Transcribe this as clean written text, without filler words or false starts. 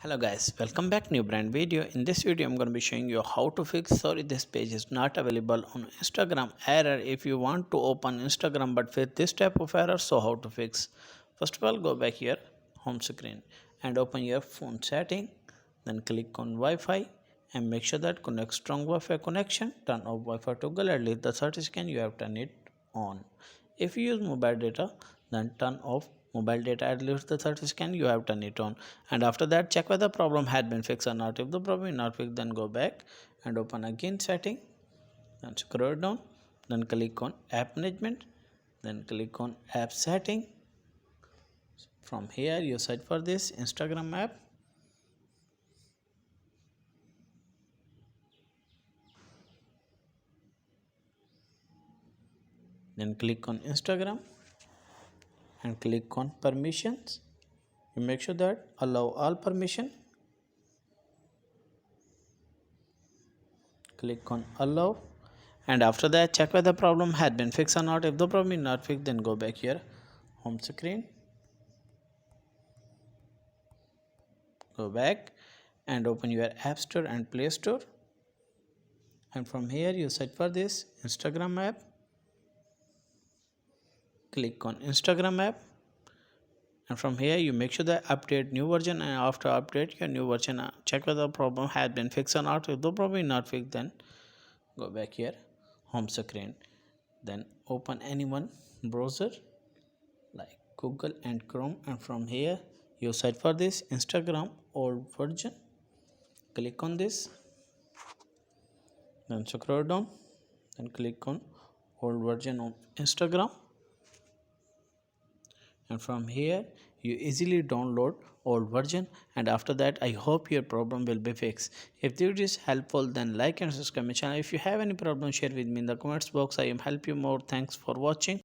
Hello guys, welcome back new brand video. In this video I'm going to be showing you how to fix sorry this page is not available on Instagram error. If you want to open Instagram but with this type of error, so how to fix? First of all, go back here home screen and open your phone setting, then click on Wi-Fi and make sure that connect strong Wi-Fi connection. Turn off Wi-Fi toggle and leave the 30 second you have turned it on. If you use mobile data, then turn off mobile data at least the 30 second you have turned it on, and after that check whether the problem had been fixed or not. If the problem is not fixed, then go back and open again setting, then scroll down, then click on app management, then click on app setting. From here you search for this Instagram app, then click on Instagram and click on permissions. You make sure that allow all permission, click on allow, and after that check whether the problem had been fixed or not. If the problem is not fixed, then go back here home screen, go back and open your app store and play store, and from here you search for this Instagram app, click on Instagram app, and from here you make sure that update new version, and after update your new version check whether the problem had been fixed or not. If the problem is not fixed, then go back here home screen, then open any one browser like Google and Chrome, and from here you search for this Instagram old version, click on this, then scroll down, then click on old version of Instagram, and from here you easily download old version, and after that I hope your problem will be fixed. If this is helpful, then like and subscribe my channel. If you have any problem, share with me in the comments box. I am help you more. Thanks for watching.